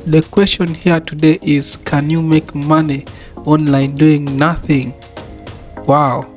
the question here today is, can you make money online doing nothing? Wow,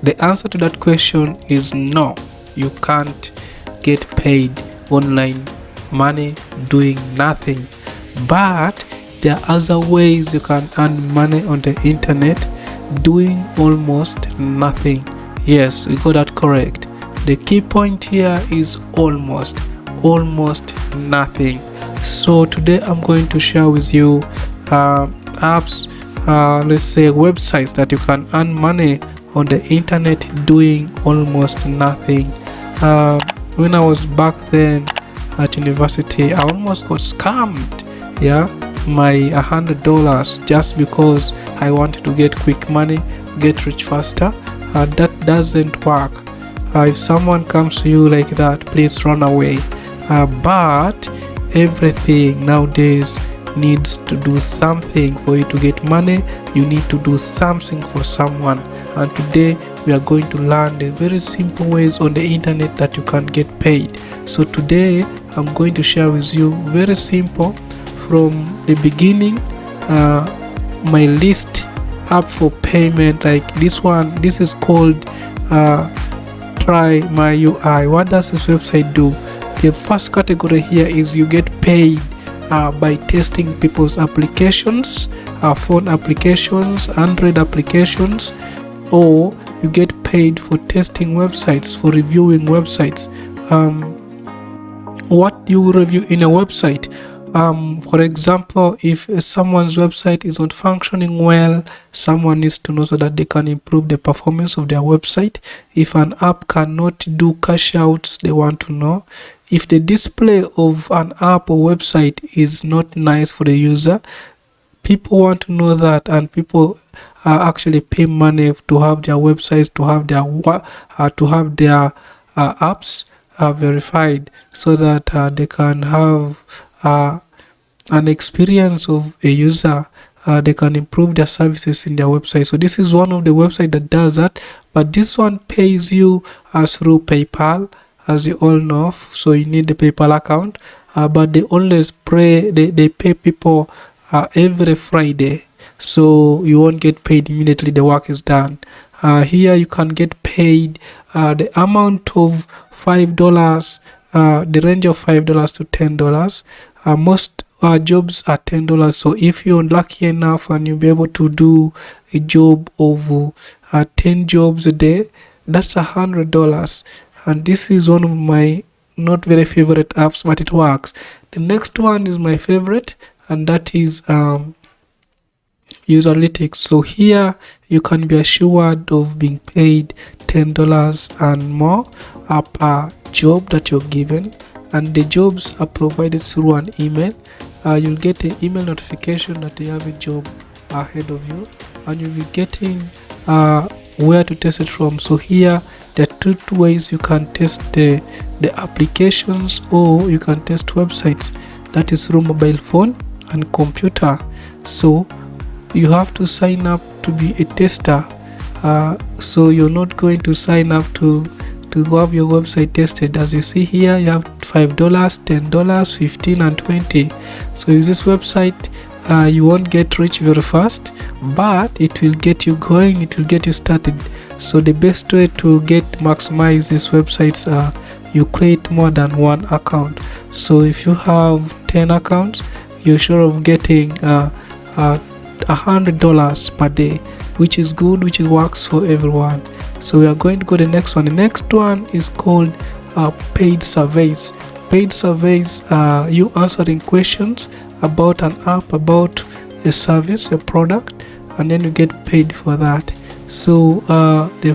the answer to that question is no. You can't get paid online money doing nothing, but there are other ways you can earn money on the internet doing almost nothing. Yes, we got that correct. The key point here is almost nothing. So today I'm going to share with you apps, let's say websites that you can earn money on the internet doing almost nothing. When I was back then at university, I almost got scammed. Yeah, my $100 just because I wanted to get quick money, get rich faster. That doesn't work. If someone comes to you like that, please run away. But everything nowadays needs to do something. For you to get money, you need to do something for someone. And today we are going to learn the very simple ways on the internet that you can get paid. So today I'm going to share with you very simple from the beginning, my list up for payment. Like this one, this is called Try My UI. What does this website do? The first category here is you get paid by testing people's applications, phone applications, Android applications, or you get paid for testing websites, for reviewing websites. What do you review in a website? For example, if someone's website is not functioning well, someone needs to know so that they can improve the performance of their website. If an app cannot do cash outs, they want to know. If the display of an app or website is not nice for the user, people want to know that, and people actually pay money to have their websites, to have their apps verified, so that they can have an experience of a user. They can improve their services in their website. So this is one of the websites that does that, but this one pays you through PayPal, as you all know. So you need the PayPal account, but they always they pay people every Friday, so you won't get paid immediately the work is done. Here you can get paid the amount of $5, the range of $5 to $10. Most jobs are $10. So if you're lucky enough and you'll be able to do a job of 10 jobs a day, that's $100. And this is one of my not very favorite apps, but it works. The next one is my favorite, and that is Userlytics. So here you can be assured of being paid $10 and more per job that you're given, and the jobs are provided through an email. You'll get an email notification that you have a job ahead of you, and you'll be getting where to test it from. So here there are two ways you can test the applications, or you can test websites. That is through mobile phone and computer. So you have to sign up to be a tester. So you're not going to sign up to have your website tested. As you see here, you have $5, $10, $15 and $20. So with this website, you won't get rich very fast, but it will get you going, it will get you started. So the best way to maximize these websites, you create more than one account. So if you have 10 accounts, you're sure of getting $100 per day, which is good, which works for everyone. So we are going to go to the next one. The next one is called paid surveys. Paid surveys, you answering questions about an app, about a service, a product, and then you get paid for that. So the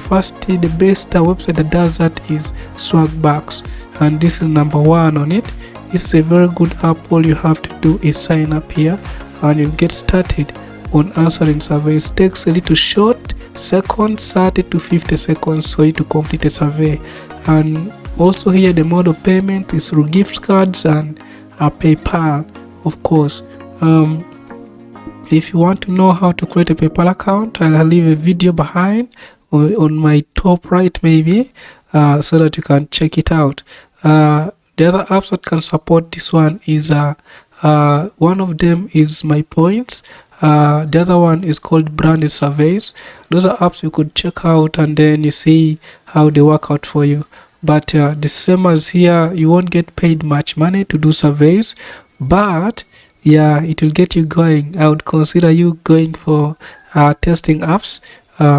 best website that does that is Swagbucks, and this is number one on it. It's a very good app. All you have to do is sign up here, and you get started on answering surveys. It takes a little short seconds, 30 to 50 seconds for you to complete a survey. And also here the mode of payment is through gift cards and PayPal, of course. If you want to know how to create a PayPal account, I'll leave a video behind on my top right maybe, so that you can check it out. The other apps that can support this one is One of them is My Points. The other one is called Branded Surveys. Those are apps you could check out, and then you see how they work out for you. But the same as here, you won't get paid much money to do surveys, but yeah, it will get you going. I would consider you going for testing apps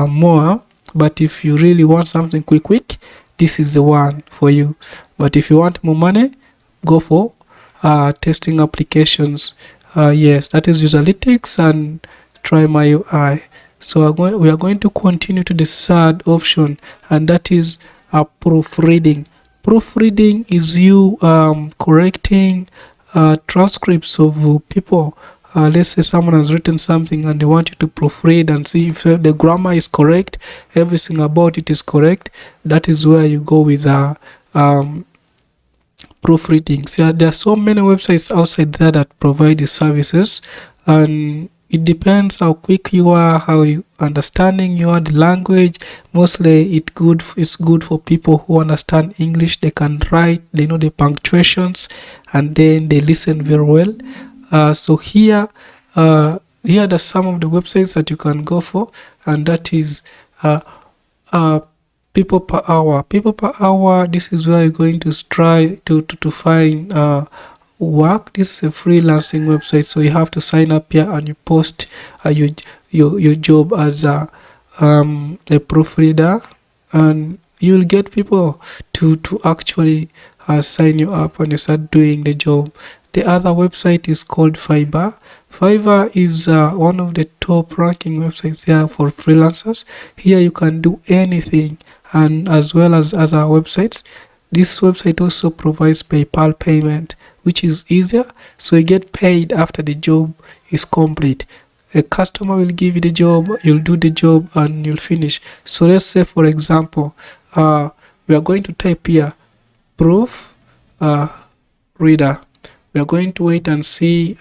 more. But if you really want something quick, this is the one for you. But if you want more money, go for testing applications. Yes, that is Userlytics and Try My UI. So we are going to continue to the third option, and that is proofreading. Proofreading is you correcting transcripts of people. Let's say someone has written something and they want you to proofread and see if the grammar is correct, everything about it is correct. That is where you go with proofreading. So there are so many websites outside there that provide these services, and it depends how quick you are, how you understanding you are the language. Mostly it's good for people who understand English. They can write, they know the punctuations, and then they listen very well. So here are some of the websites that you can go for, and that is people per hour. People per hour, this is where you're going to try to find work. This is a freelancing website, so you have to sign up here and you post your job as a proofreader, and you'll get people to actually sign you up and you start doing the job. The other website is called Fiverr. Fiverr is one of the top ranking websites here for freelancers. Here you can do anything, and as well as other websites. This website also provides PayPal payment, which is easier, so you get paid after the job is complete. A customer will give you the job, you'll do the job, and you'll finish. So let's say, for example, we are going to type here proof reader. We are going to wait and see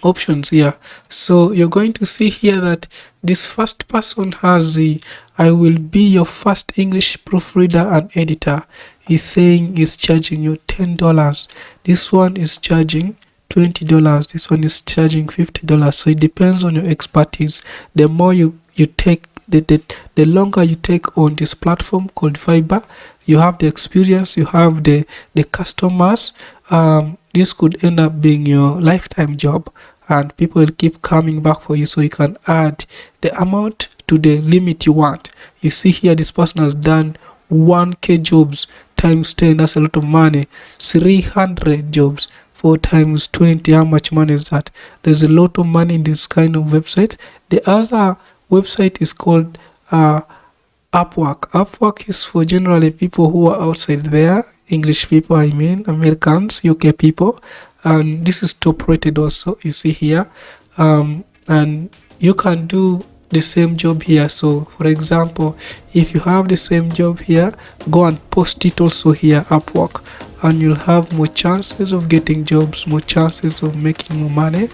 options here. So you're going to see here that this first person has the I will be your first English proofreader and editor. He's saying he's charging you $10. This one is charging $20. This one is charging $50. So it depends on your expertise. The more you take, the longer you take on this platform called Fiverr, you have the experience, you have the customers. This could end up being your lifetime job, and people will keep coming back for you, so you can add the amount to the limit you want. You see here, this person has done 1k jobs times 10. That's a lot of money. 300 jobs 4 times 20. How much money is that? There's a lot of money in this kind of website. The other website is called Upwork. Upwork is for generally people who are outside there, English people, I mean Americans, UK people, and this is top rated also. You see here, and you can do the same job here. So for example, if you have the same job here, go and post it also here, Upwork, and you'll have more chances of getting jobs, more chances of making more money,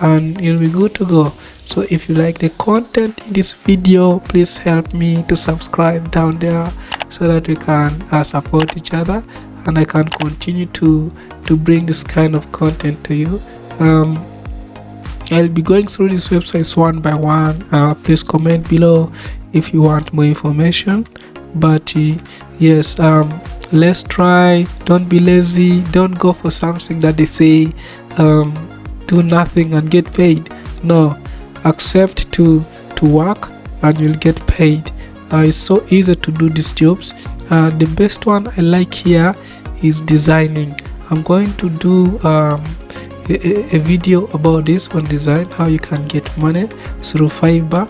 and you'll be good to go. So if you like the content in this video, please help me to subscribe down there so that we can support each other, and I can continue to bring this kind of content to you. I'll be going through these websites one by one. Please comment below if you want more information. But yes, let's try. Don't be lazy. Don't go for something that they say do nothing and get paid. No, accept to work and you'll get paid. It's so easy to do these jobs. The best one I like here is designing. I'm going to do a video about this on design, how you can get money through Fiverr,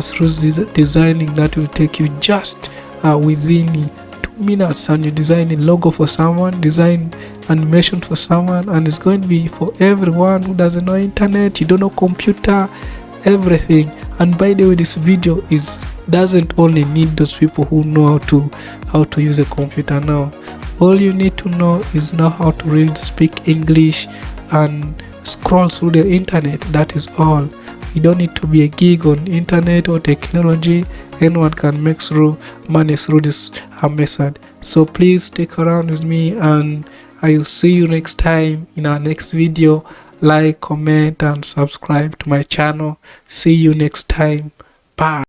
through designing. That will take you just within 2 minutes, and you design a logo for someone, design animation for someone, and it's going to be for everyone who doesn't know internet, you don't know computer, everything. And by the way, this video doesn't only need those people who know how to use a computer. Now all you need to know is know how to read, speak English, and scroll through the internet. That is all. You don't need to be a geek on internet or technology. Anyone can make money through this method. So please stick around with me, and I will see you next time in our next video. Like, comment and subscribe to my channel. See you next time. Bye.